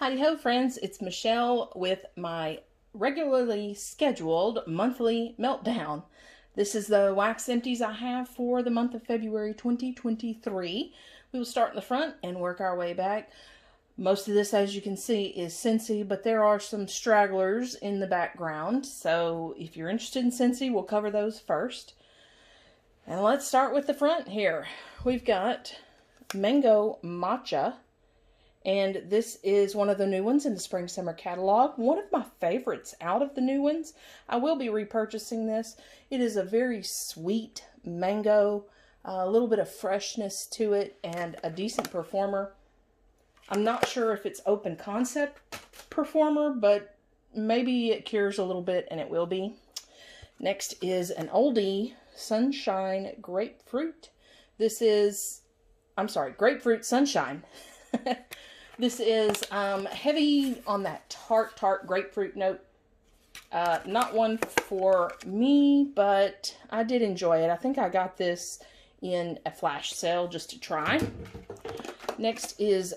Howdy ho friends, it's Michelle with my regularly scheduled monthly meltdown. This is the wax empties I have for the month of February 2023. We will start in the front and work our way back. Most of this, as you can see, is Scentsy, but there are some stragglers in the background. So if you're interested in Scentsy, we'll cover those first. And let's start with the front here. We've got Mango Matcha. And this is one of the new ones in the Spring Summer catalog. One of my favorites out of the new ones. I will be repurchasing this. It is a very sweet mango, a little bit of freshness to it, and a decent performer. I'm not sure if it's open concept performer, but maybe it cures a little bit, and it will be. Next is an oldie, Sunshine Grapefruit. This is, Grapefruit Sunshine. This is heavy on that tart grapefruit note. Not one for me, but I did enjoy it. I think I got this in a flash sale just to try. Next is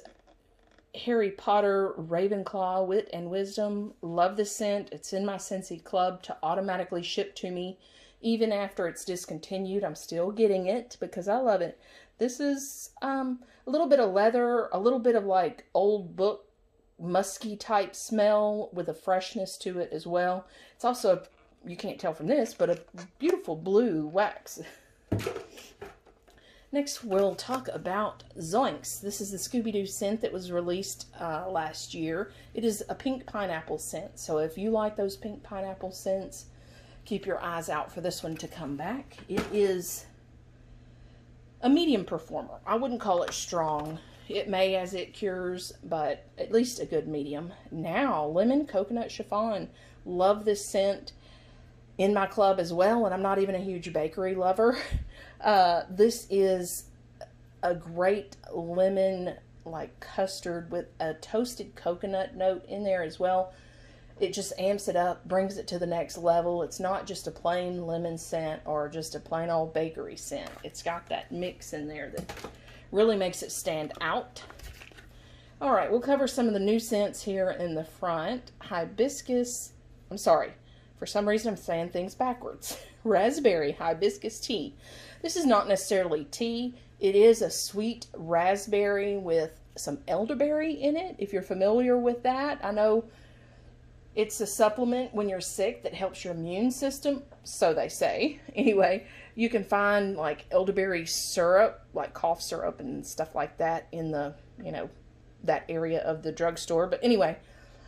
Harry Potter Ravenclaw Wit and Wisdom. Love this scent. It's in my Scentsy club to automatically ship to me. Even after it's discontinued, I'm still getting it because I love it. This is a little bit of leather, a little bit of like old book, musky type smell with a freshness to it as well. It's also, you can't tell from this, but a beautiful blue wax. Next, we'll talk about Zoinks. This is the Scooby-Doo scent that was released last year. It is a pink pineapple scent. So if you like those pink pineapple scents, keep your eyes out for this one to come back. It is a medium performer. I wouldn't call it strong. It may as it cures, but at least a good medium. Now, Lemon Coconut Chiffon. Love this scent in my club as well, and I'm not even a huge bakery lover. This is a great lemon, like custard with a toasted coconut note in there as well. It just amps it up, brings it to the next level. It's not just a plain lemon scent or just a plain old bakery scent. It's got that mix in there that really makes it stand out. All right, we'll cover some of the new scents here in the front. Hibiscus, for some reason I'm saying things backwards. Raspberry hibiscus tea. This is not necessarily tea. It is a sweet raspberry with some elderberry in it, if you're familiar with that. I know it's a supplement when you're sick that helps your immune system, so they say. Anyway, you can find like elderberry syrup, like cough syrup and stuff like that in the, that area of the drugstore. But anyway,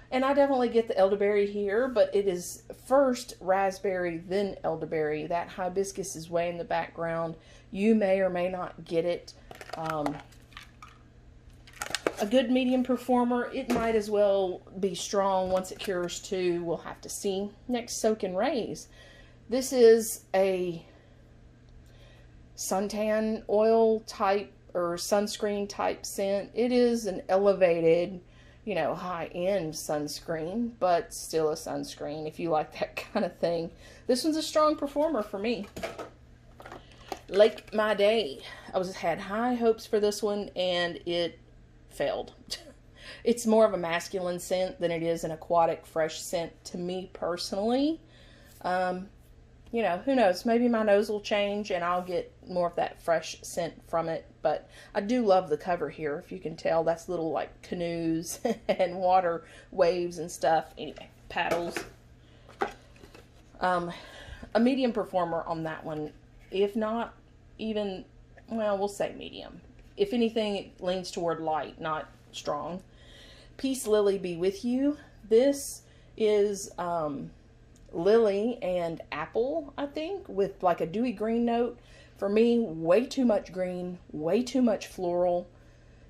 and I definitely get the elderberry here, but it is first raspberry, then elderberry. That hibiscus is way in the background. You may or may not get it. A good medium performer. It might as well be strong once it cures too. We'll have to see. Next, Soak and Raise. This is a suntan oil type or sunscreen type scent. It is an elevated, high-end sunscreen, but still a sunscreen if you like that kind of thing. This one's a strong performer for me. Lake My Day. I had high hopes for this one, and it failed. It's more of a masculine scent than it is an aquatic fresh scent to me personally. Who knows, maybe my nose will change and I'll get more of that fresh scent from it, but I do love the cover here. If you can tell, that's little like canoes and water waves and stuff. Anyway, paddles. A medium performer on that one, if not even, well, we'll say medium. If anything, it leans toward light, not strong. Peace Lily Be With You. This is lily and apple, I think, with like a dewy green note. For me, way too much green, way too much floral.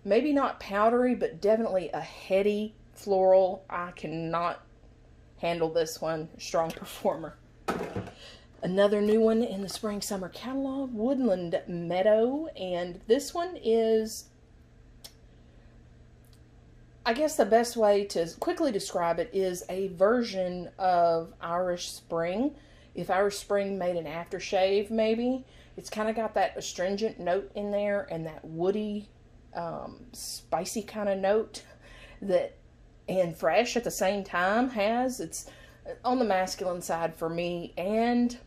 Maybe not powdery, but definitely a heady floral. I cannot handle this one. Strong performer. Another new one in the Spring Summer catalog, Woodland Meadow, and this one is, I guess the best way to quickly describe it is a version of Irish Spring. If Irish Spring made an aftershave, maybe. It's kind of got that astringent note in there and that woody, spicy kind of note that and fresh at the same time. It's on the masculine side for me, and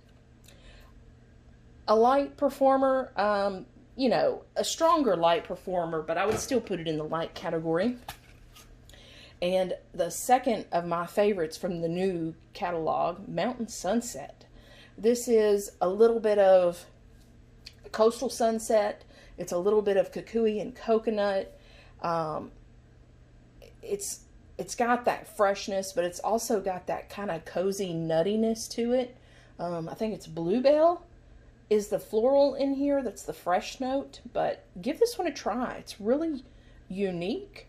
a light performer, you know, a stronger light performer, but I would still put it in the light category. And the second of my favorites from the new catalog, Mountain Sunset. This is a little bit of coastal sunset. It's a little bit of kukui and coconut. It's got that freshness, but it's also got that kind of cozy nuttiness to it. I think it's bluebell is the floral in here. That's the fresh note, but give this one a try. It's really unique.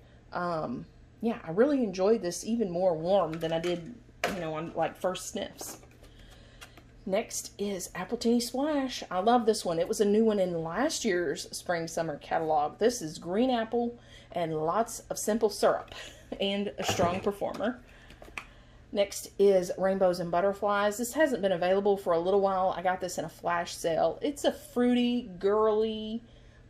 Yeah, I really enjoyed this even more warm than I did, you know, on like first sniffs. Next is Appletini Splash. I love this one. It was a new one in last year's spring summer catalog. This is green apple and lots of simple syrup and a strong performer. Next is Rainbows and Butterflies. This hasn't been available for a little while. I got this in a flash sale. It's a fruity, girly,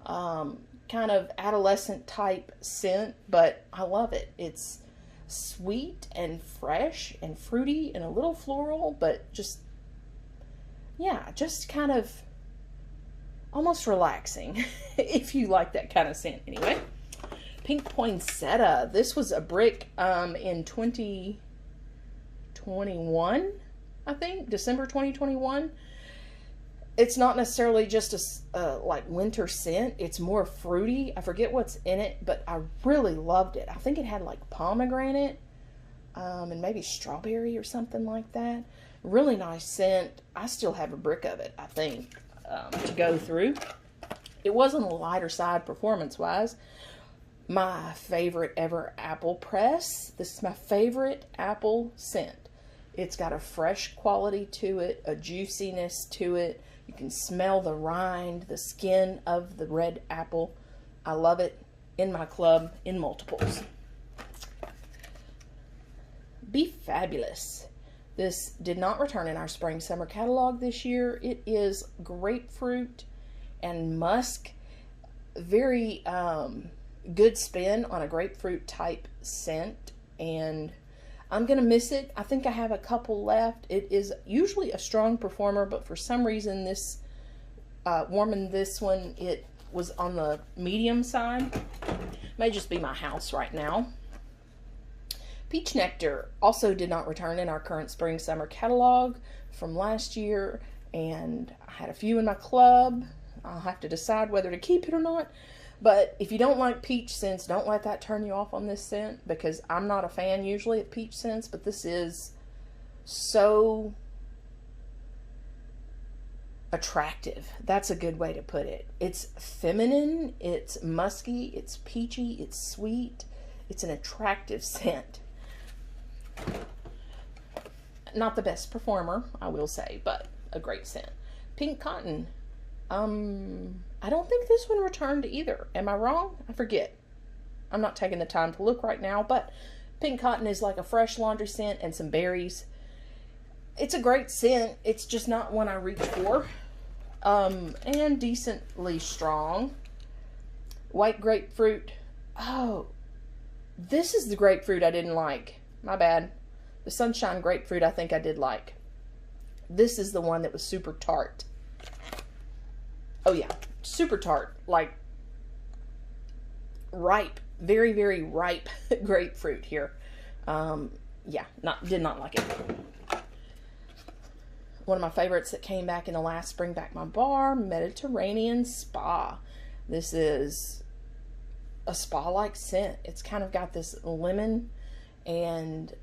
kind of adolescent type scent, but I love it. It's sweet and fresh and fruity and a little floral, but just, yeah, just kind of almost relaxing if you like that kind of scent anyway. Pink Poinsettia. This was a brick in 2021, I think, December 2021. It's not necessarily just a like winter scent. It's more fruity. I forget what's in it, but I really loved it. I think it had like pomegranate and maybe strawberry or something like that. Really nice scent. I still have a brick of it, I think, to go through. It was on the lighter side performance-wise. My favorite ever apple press. This is my favorite apple scent. It's got a fresh quality to it, a juiciness to it. You can smell the rind, the skin of the red apple. I love it. In my club, in multiples. Be Fabulous. This did not return in our spring summer catalog this year. It is grapefruit and musk. Very good spin on a grapefruit type scent, and I'm gonna miss it. I think I have a couple left. It is usually a strong performer, but for some reason this warming this one, it was on the medium side. May just be my house right now. Peach Nectar also did not return in our current spring summer catalog from last year, and I had a few in my club. I'll have to decide whether to keep it or not. But if you don't like peach scents, don't let that turn you off on this scent, because I'm not a fan usually of peach scents, but this is so attractive. That's a good way to put it. It's feminine, it's musky, it's peachy, it's sweet. It's an attractive scent. Not the best performer, I will say, but a great scent. Pink Cotton. I don't think this one returned either. Am I wrong? I forget. I'm not taking the time to look right now, but Pink Cotton is like a fresh laundry scent and some berries. It's a great scent. It's just not one I reach for. And decently strong. White Grapefruit. Oh, this is the grapefruit I didn't like. My bad. The Sunshine Grapefruit I think I did like. This is the one that was super tart. Oh yeah, super tart, like ripe, very, very ripe grapefruit here. Yeah, did not like it. One of my favorites that came back in the last Bring Back My Bar, Mediterranean Spa. This is a spa-like scent. It's kind of got this lemon and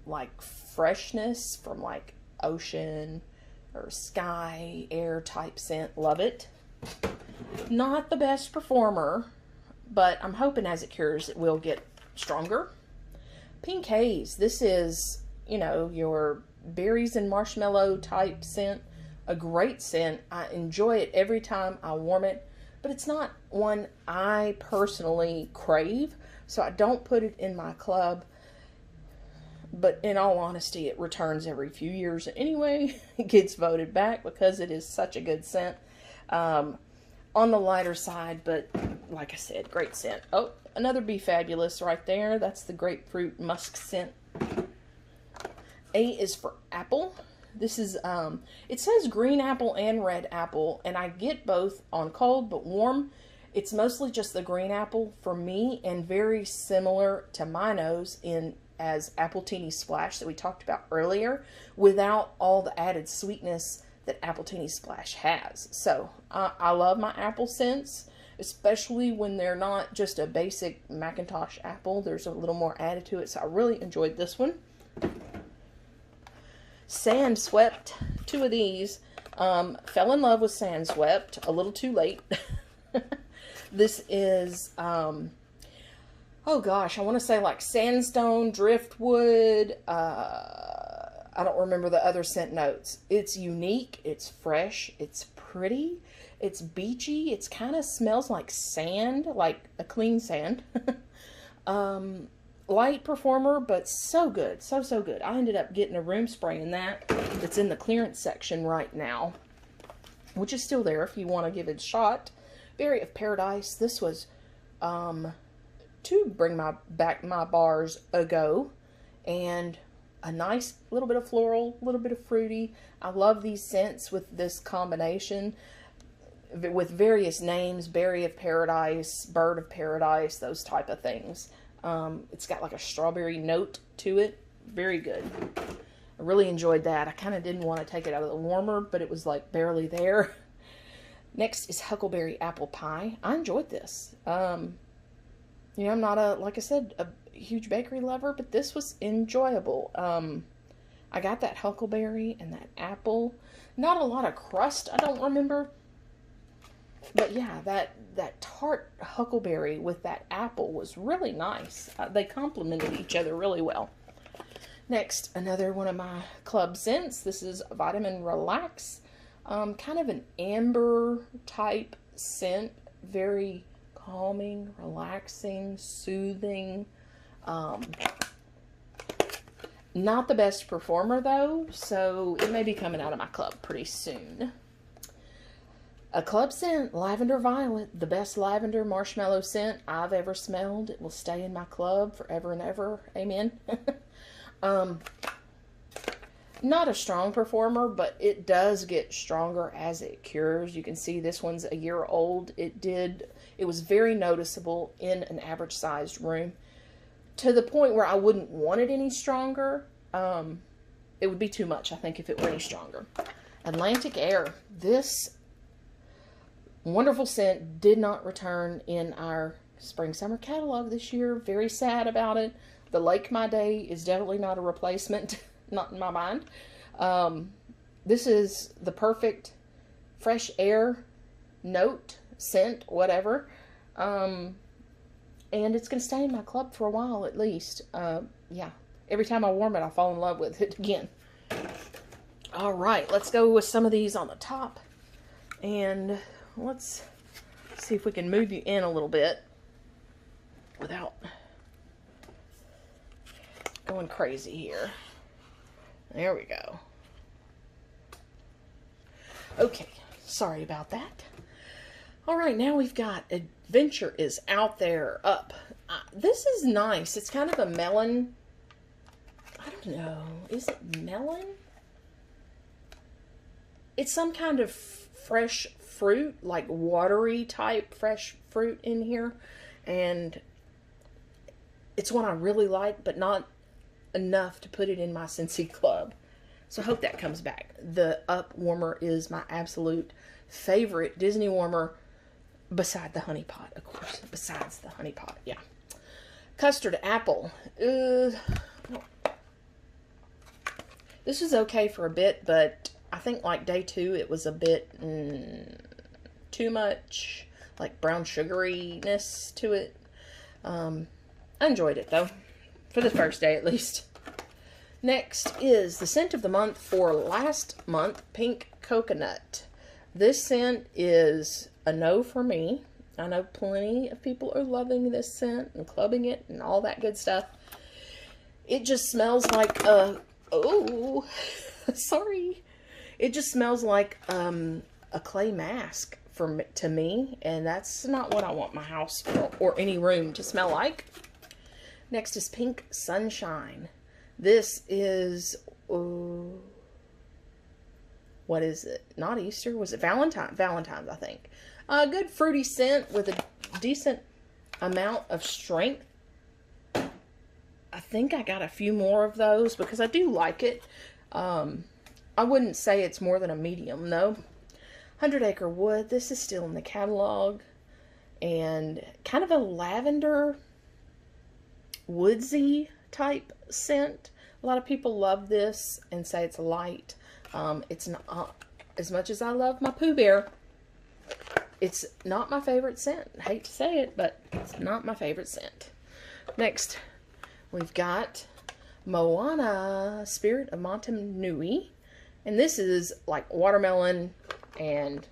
like freshness from like ocean or sky, air type scent. Love it. Not the best performer, but I'm hoping as it cures it will get stronger. Pink Haze. This is, you know, your berries and marshmallow type scent. A great scent. I enjoy it every time I warm it, but it's not one I personally crave, so I don't put it in my club. But in all honesty, it returns every few years anyway. It gets voted back because it is such a good scent. On the lighter side, but like I said, great scent. Oh, another Be Fabulous right there. That's the grapefruit musk scent. A is for apple. This is, it says green apple and red apple, and I get both on cold, but warm, it's mostly just the green apple for me, and very similar to my nose as Apple Teeny Splash that we talked about earlier, without all the added sweetness that Apple Teeny Splash has. So, I love my apple scents, especially when they're not just a basic Macintosh apple. There's a little more added to it, so I really enjoyed this one. Sand Swept, 2 of these. Fell in love with Sand Swept a little too late. This is, oh gosh, I want to say like sandstone, driftwood. I don't remember the other scent notes. It's unique, it's fresh, it's pretty, it's beachy, it's kind of smells like sand, like a clean sand. Light performer, but so good, so good. I ended up getting a room spray in that. It's in the clearance section right now, which is still there if you want to give it a shot. Berry of Paradise. This was to bring back my bars ago, and a nice little bit of floral, a little bit of fruity. I love these scents with this combination with various names: Berry of Paradise, Bird of Paradise, those type of things. It's got like a strawberry note to it. Very good. I really enjoyed that. I kind of didn't want to take it out of the warmer, but it was like barely there. Next is Huckleberry Apple Pie. I enjoyed this. You know, I'm not like I said, a huge bakery lover, but this was enjoyable. I got that huckleberry and that apple. Not a lot of crust, I don't remember. But yeah, that tart huckleberry with that apple was really nice. They complemented each other really well. Next, another one of my club scents. This is Vitamin Relax. Kind of an amber type scent. Very calming, relaxing, soothing. Not the best performer though, so it may be coming out of my club pretty soon. A club scent, Lavender Violet, the best lavender marshmallow scent I've ever smelled. It will stay in my club forever and ever. Amen. Not a strong performer, but it does get stronger as it cures. You can see this one's a year old. It was very noticeable in an average sized room, to the point where I wouldn't want it any stronger. It would be too much, I think, if it were any stronger. Atlantic Air. This wonderful scent did not return in our spring-summer catalog this year. Very sad about it. The Lake My Day is definitely not a replacement, not in my mind. This is the perfect fresh air note, scent, whatever. And it's going to stay in my club for a while at least. Yeah, every time I warm it, I fall in love with it again. All right, let's go with some of these on the top. And let's see if we can move you in a little bit without going crazy here. There we go. Okay, sorry about that. All right, now we've got Adventure is Out There Up. This is nice. It's kind of a melon. I don't know. Is it melon? It's some kind of fresh fruit, like watery type fresh fruit in here. And it's one I really like, but not enough to put it in my Scentsy club. So I hope that comes back. The Up Warmer is my absolute favorite Disney warmer, beside the Honey Pot, of course. Besides the Honey Pot, yeah. Custard Apple. This is okay for a bit, but I think like day 2 it was a bit too much, like brown sugariness to it. I enjoyed it though, for the first day at least. Next is the scent of the month for last month, Pink Coconut. This scent is a no for me. I know plenty of people are loving this scent and clubbing it and all that good stuff. It just smells like sorry. It just smells like a clay mask to me, and that's not what I want my house or any room to smell like. Next is Pink Sunshine. This is, what is it? Not Easter. Was it Valentine's, I think. A good fruity scent with a decent amount of strength. I think I got a few more of those because I do like it. I wouldn't say it's more than a medium, though. 100 Acre Wood. This is still in the catalog. And kind of a lavender, woodsy type scent. A lot of people love this and say it's light. It's not, as much as I love my Pooh Bear, it's not my favorite scent. I hate to say it, but it's not my favorite scent. Next, we've got Moana Spirit of Montanui. And this is like watermelon and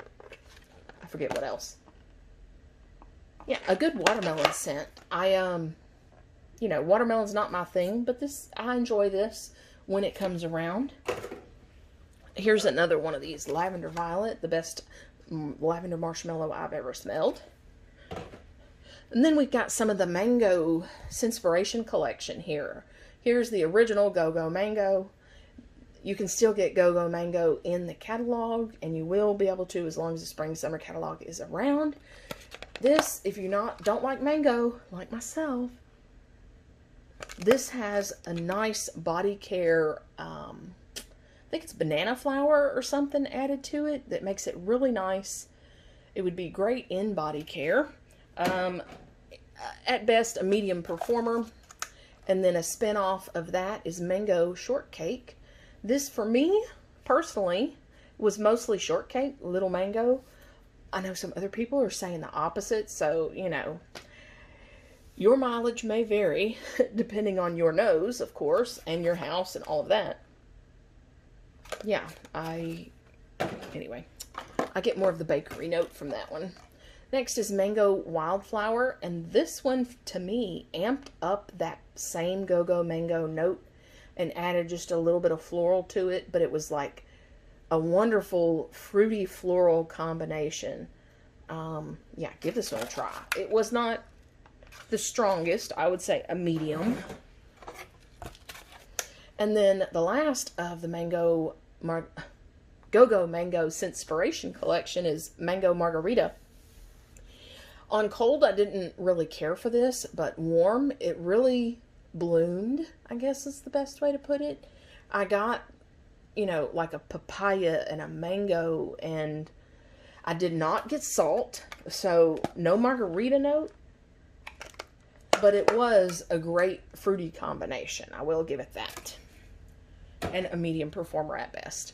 I forget what else. Yeah, a good watermelon scent. You know, watermelon's not my thing, but I enjoy this when it comes around. Here's another one of these. Lavender Violet, the best lavender marshmallow I've ever smelled. And then we've got some of the Mango Scentspiration collection here. Here's the original Go-Go Mango. You can still get Go-Go Mango in the catalog, and you will be able to as long as the spring summer catalog is around. This, if you don't like mango, like myself, this has a nice body care, I think it's banana flower or something added to it that makes it really nice. It would be great in body care. At best, a medium performer. And then a spin-off of that is Mango Shortcake. This, for me, personally, was mostly shortcake, little mango. I know some other people are saying the opposite, so, you know, your mileage may vary depending on your nose, of course, and your house and all of that. Yeah, anyway, I get more of the bakery note from that one. Next is Mango Wildflower, and this one, to me, amped up that same Go-Go Mango note and added just a little bit of floral to it, but it was like a wonderful fruity floral combination. Yeah, give this one a try. It was not the strongest, I would say a medium. And then the last of the Go-Go Mango Scentspiration collection is Mango Margarita. On cold, I didn't really care for this, but warm, it really bloomed, I guess is the best way to put it. I got, you know, like a papaya and a mango, and I did not get salt, so no margarita note, but it was a great fruity combination. I will give it that. And a medium performer at best.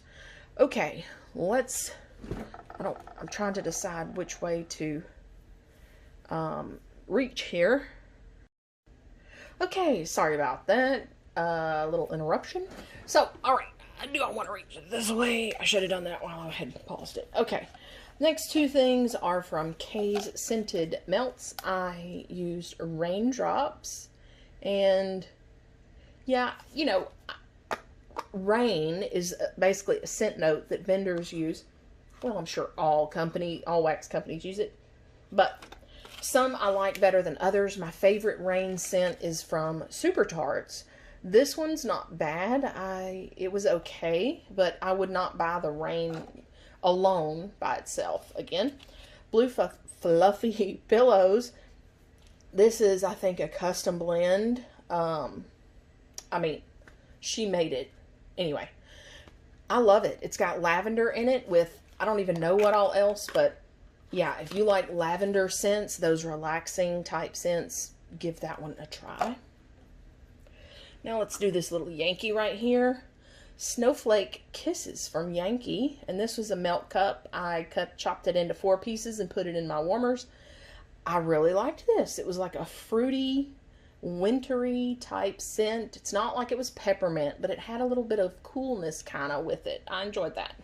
Okay, I'm trying to decide which way to reach here. Okay, sorry about that. Little interruption. So, alright, I want to reach it this way. I should have done that while I had paused it. Okay, next two things are from Kay's Scented Melts. I used Raindrops, and yeah, you know, Rain is basically a scent note that vendors use. Well, I'm sure all wax companies use it, but some I like better than others. My favorite Rain scent is from Super Tarts. This one's not bad. It was okay, but I would not buy the Rain alone by itself. Again, Blue Fluffy Pillows. This is, I think, a custom blend. I mean, she made it. Anyway, I love it. It's got lavender in it with, I don't even know what all else, but yeah, if you like lavender scents, those relaxing type scents, give that one a try. Now let's do this little Yankee right here. Snowflake Kisses from Yankee. And this was a melt cup. I chopped it into 4 pieces and put it in my warmers. I really liked this. It was like a fruity, wintry type scent. It's not like it was peppermint, but it had a little bit of coolness kind of with it. I enjoyed that.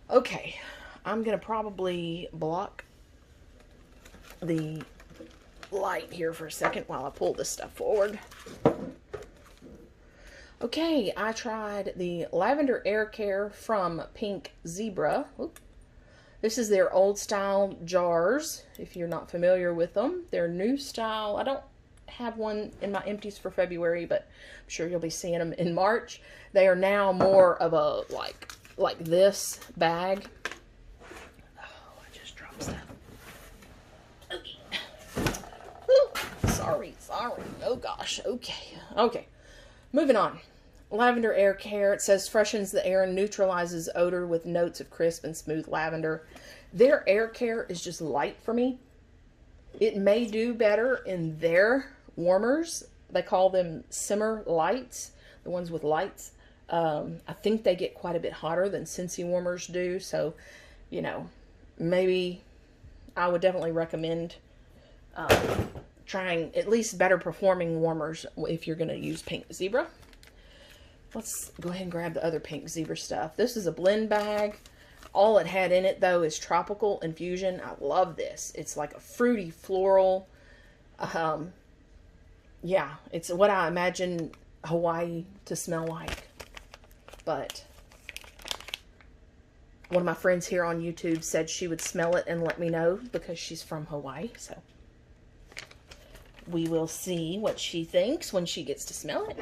Okay, I'm going to probably block the light here for a second while I pull this stuff forward. Okay, I tried the Lavender Air Care from Pink Zebra. Oop. This is their old style jars, if you're not familiar with them. Their new style, I don't have one in my empties for February, but I'm sure you'll be seeing them in March. They are now more of a, like this bag. Oh, I just dropped that. Okay. Ooh, sorry. Oh gosh, okay. Moving on. Lavender Air Care. It says freshens the air and neutralizes odor with notes of crisp and smooth lavender. Their air care is just light for me. It may do better in their warmers. They call them simmer lights, the ones with lights. I think they get quite a bit hotter than Scentsy warmers do. So, you know, maybe I would definitely recommend trying at least better performing warmers if you're going to use Pink Zebra. Let's go ahead and grab the other Pink Zebra stuff. This is a blend bag. All it had in it, though, is tropical infusion. I love this. It's like a fruity floral. Yeah, it's what I imagine Hawaii to smell like. But one of my friends here on YouTube said she would smell it and let me know because she's from Hawaii. So we will see what she thinks when she gets to smell it.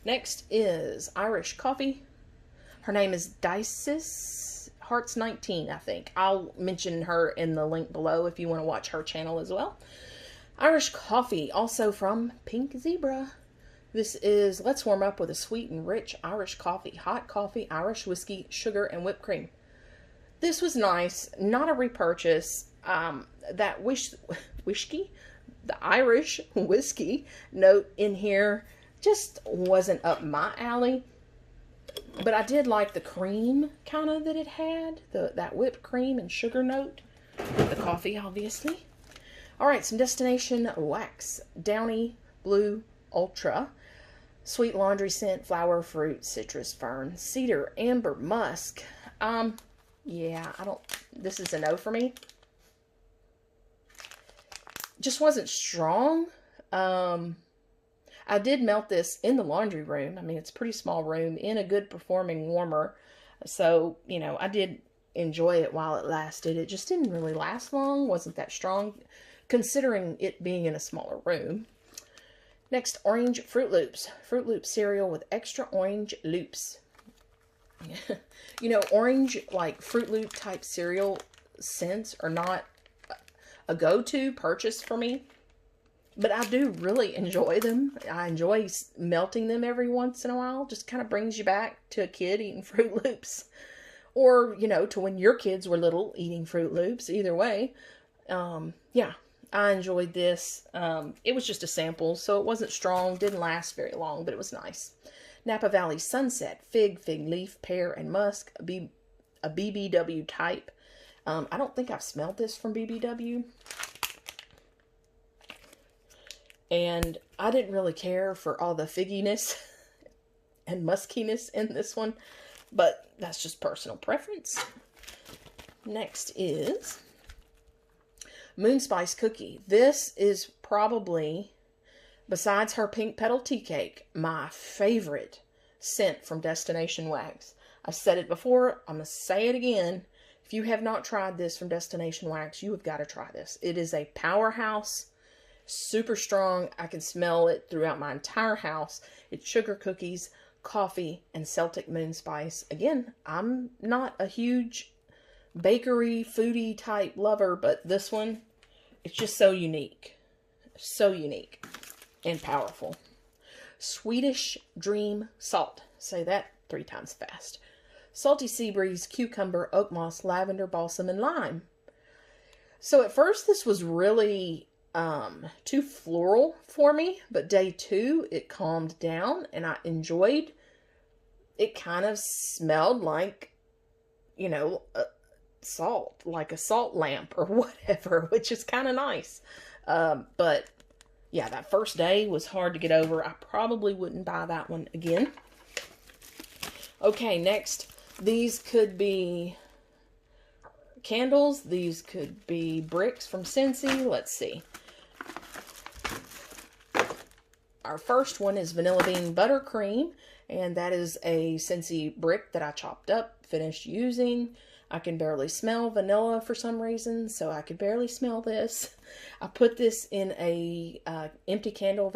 Next is Irish Coffee. Her name is Dices Hearts 19, I think. I'll mention her in the link below if you want to watch her channel as well. Irish Coffee, also from Pink Zebra. This is, let's warm up with a sweet and rich Irish coffee. Hot coffee, Irish whiskey, sugar, and whipped cream. This was nice. Not a repurchase. That whiskey, the Irish whiskey note in here just wasn't up my alley, but I did like the cream kind of that it had, that whipped cream and sugar note with the coffee, obviously. All right, some Destination Wax, Downy Blue Ultra, sweet laundry scent, flower, fruit, citrus, fern, cedar, amber, musk. Yeah, this is a no for me. Just wasn't strong. I did melt this in the laundry room. I mean, it's a pretty small room in a good performing warmer. So, you know, I did enjoy it while it lasted. It just didn't really last long. Wasn't that strong, considering it being in a smaller room. Next, Orange Fruit Loops. Fruit Loop cereal with extra orange loops. You know, orange, like Fruit Loop type cereal scents are not a go-to purchase for me. But I do really enjoy them. I enjoy melting them every once in a while. Just kind of brings you back to a kid eating Fruit Loops. Or, you know, to when your kids were little eating Fruit Loops. Either way. Yeah, I enjoyed this. It was just a sample, so it wasn't strong. Didn't last very long, but it was nice. Napa Valley Sunset. Fig leaf, pear, and musk. A BBW type. I don't think I've smelled this from BBW. And I didn't really care for all the figginess and muskiness in this one, but that's just personal preference. Next is Moon Spice Cookie. This is probably, besides her Pink Petal Tea Cake, my favorite scent from Destination Wax. I've said it before, I'm going to say it again. If you have not tried this from Destination Wax, you have got to try this. It is a powerhouse. Super strong. I can smell it throughout my entire house. It's sugar cookies, coffee, and Celtic moon spice. Again, I'm not a huge bakery foodie type lover, but this one, it's just so unique. So unique and powerful. Swedish Dream Salt. Say that 3 times fast. Salty sea breeze, cucumber, oak moss, lavender, balsam, and lime. So at first this was really too floral for me, but day 2 it calmed down and I enjoyed. It kind of smelled like, you know, salt, like a salt lamp or whatever, which is kind of nice. But yeah, that first day was hard to get over. I probably wouldn't buy that one again. Okay, next, these could be candles. These could be bricks from Scentsy. Let's see. Our first one is Vanilla Bean Buttercream, and that is a Scentsy brick that I chopped up, finished using. I can barely smell vanilla for some reason, so I could barely smell this. I put this in a empty candle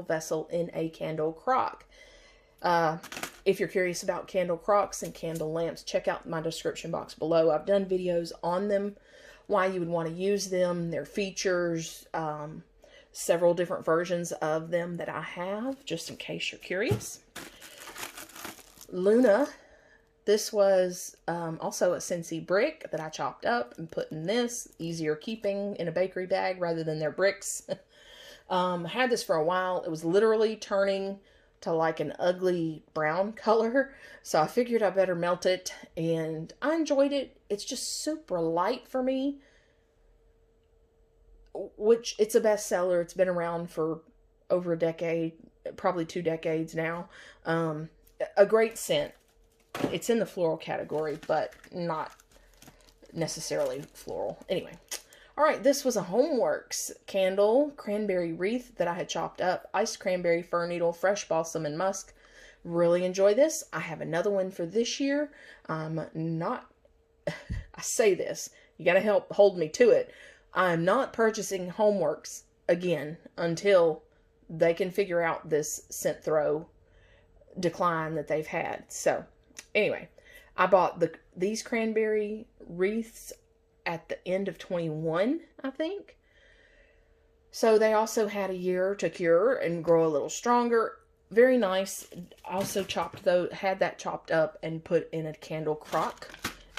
vessel in a candle crock. If you're curious about candle crocks and candle lamps, check out my description box below. I've done videos on them, why you would want to use them, their features, several different versions of them that I have, just in case you're curious. Luna. This was also a Scentsy brick that I chopped up and put in this. Easier keeping in a bakery bag rather than their bricks. I had this for a while. It was literally turning to like an ugly brown color. So I figured I better melt it, and I enjoyed it. It's just super light for me, which it's a bestseller. It's been around for over a decade, probably 2 decades now. A great scent. It's in the floral category, but not necessarily floral. Anyway. Alright, this was a Homeworks candle, cranberry wreath that I had chopped up. Iced cranberry, fir needle, fresh balsam, and musk. Really enjoy this. I have another one for this year. I say this. You gotta help hold me to it. I'm not purchasing Homeworks again until they can figure out this scent throw decline that they've had. So, anyway, I bought these cranberry wreaths at the end of 21, I think. So they also had a year to cure and grow a little stronger. Very nice. Also had that chopped up and put in a candle crock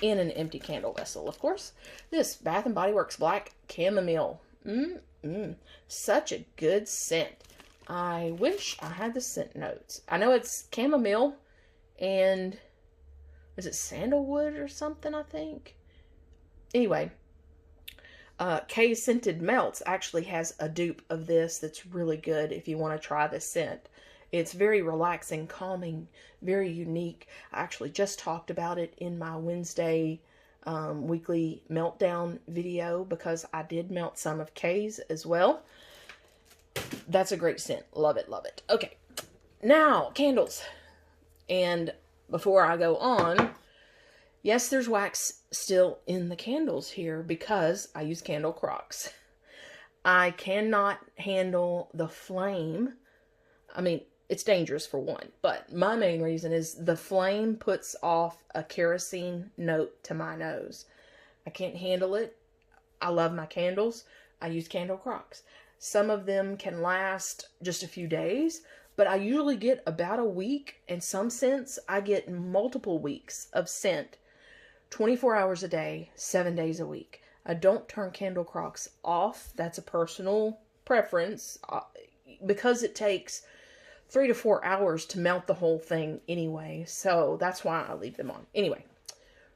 in an empty candle vessel, of course. This Bath & Body Works Black Chamomile. Such a good scent. I wish I had the scent notes. I know it's chamomile and is it sandalwood or something, I think? Anyway, K Scented Melts actually has a dupe of this that's really good if you want to try this scent. It's very relaxing, calming, very unique. I actually just talked about it in my Wednesday weekly Meltdown video because I did melt some of K's as well. That's a great scent. Love it, love it. Okay, now candles. And before I go on, yes, there's wax still in the candles here because I use candle crocks. I cannot handle the flame. I mean, it's dangerous for one, but my main reason is the flame puts off a kerosene note to my nose. I can't handle it. I love my candles. I use candle crocks. Some of them can last just a few days, but I usually get about a week, and some scents I get multiple weeks of scent. 24 hours a day, 7 days a week. I don't turn candle crocks off. That's a personal preference because it takes 3 to 4 hours to melt the whole thing anyway. So that's why I leave them on. Anyway,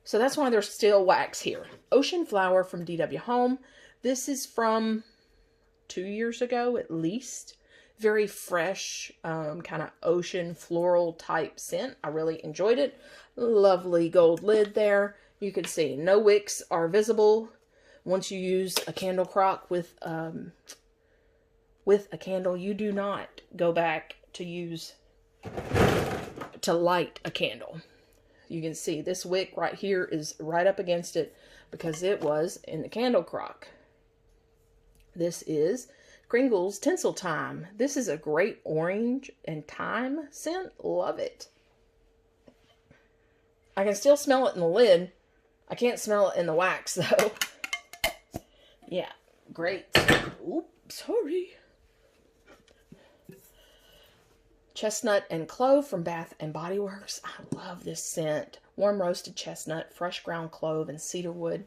so that's why there's still wax here. Ocean Flower from DW Home. This is from 2 years ago at least. Very fresh, kind of ocean floral type scent. I really enjoyed it. Lovely gold lid there. You can see no wicks are visible once you use a candle crock with a candle. You do not go back to light a candle. You can see this wick right here is right up against it because it was in the candle crock. This is Kringle's Tinsel Time. This is a great orange and thyme scent. Love it. I can still smell it in the lid. I can't smell it in the wax though. Yeah, great. Oops, sorry. Chestnut and Clove from Bath & Body Works. I love this scent. Warm roasted chestnut, fresh ground clove, and cedarwood.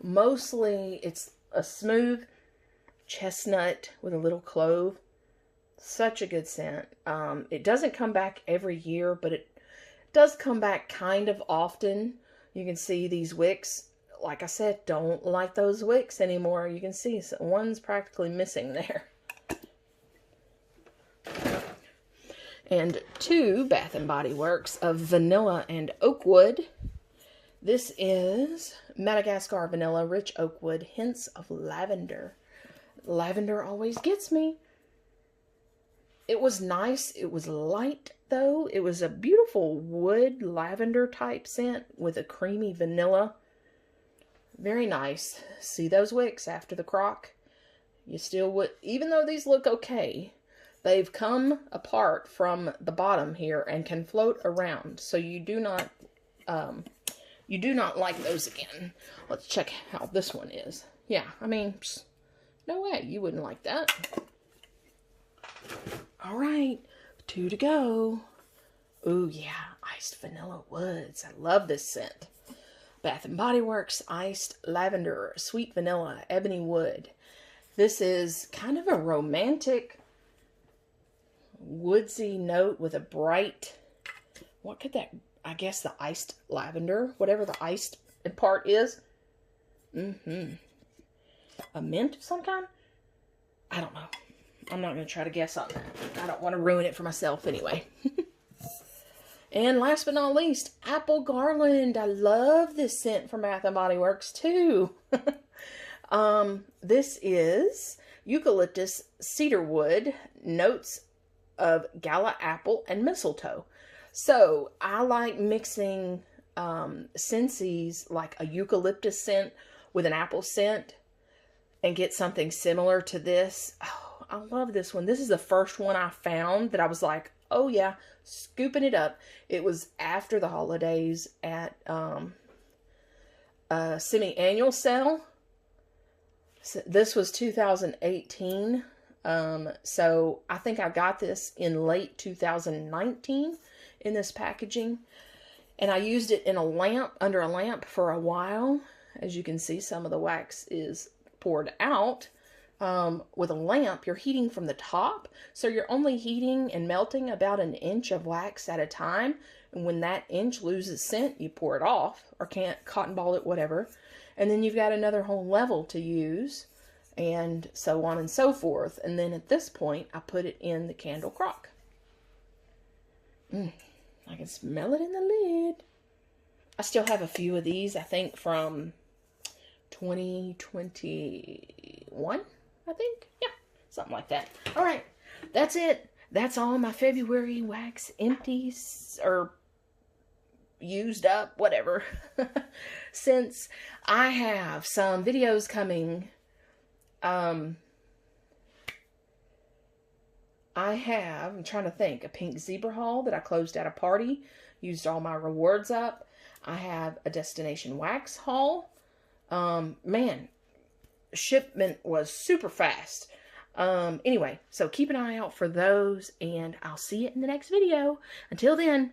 Mostly it's a smooth chestnut with a little clove. Such a good scent. It doesn't come back every year, but it does come back kind of often. You can see these wicks. Like I said, don't light those wicks anymore. You can see one's practically missing there. And 2 Bath & Body Works of Vanilla and Oakwood. This is Madagascar Vanilla, Rich Oakwood, Hints of Lavender. Lavender always gets me. It was nice. It was light, though. It was a beautiful wood lavender type scent with a creamy vanilla. Very nice. See those wicks after the crock? You still would, even though these look okay, they've come apart from the bottom here and can float around. So you do not like those again. Let's check how this one is. Yeah, I mean, no way you wouldn't like that. All right, 2 to go. Ooh, yeah, iced vanilla woods. I love this scent. Bath & Body Works iced lavender, sweet vanilla, ebony wood. This is kind of a romantic, woodsy note with a bright, what could that, I guess the iced lavender, whatever the iced part is. A mint of some kind? I don't know. I'm not going to try to guess on that. I don't want to ruin it for myself anyway. And last but not least, apple garland. I love this scent from Bath & Body Works too. This is eucalyptus, cedarwood, notes of gala apple, and mistletoe. So I like mixing Scentsy's like a eucalyptus scent with an apple scent and get something similar to this. Oh, I love this one. This is the first one I found that I was like, oh yeah, scooping it up. It was after the holidays at a semi-annual sale. So this was 2018. So I think I got this in late 2019 in this packaging. And I used it in a lamp, under a lamp for a while. As you can see, some of the wax is poured out. With a lamp, you're heating from the top, so you're only heating and melting about an inch of wax at a time. And when that inch loses scent, you pour it off, or can't cotton ball it, whatever. And then you've got another whole level to use, and so on and so forth. And then at this point, I put it in the candle crock. I can smell it in the lid. I still have a few of these, I think, from 2021. I think. Yeah, something like that. All right, that's it. That's all my February wax empties, or used up, whatever. Since I have some videos coming, I'm trying to think, a pink zebra haul that I closed at a party, used all my rewards up. I have a destination wax haul. Man, shipment was super fast. Anyway, so keep an eye out for those, and I'll see you in the next video. Until then,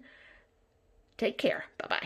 take care. Bye-bye.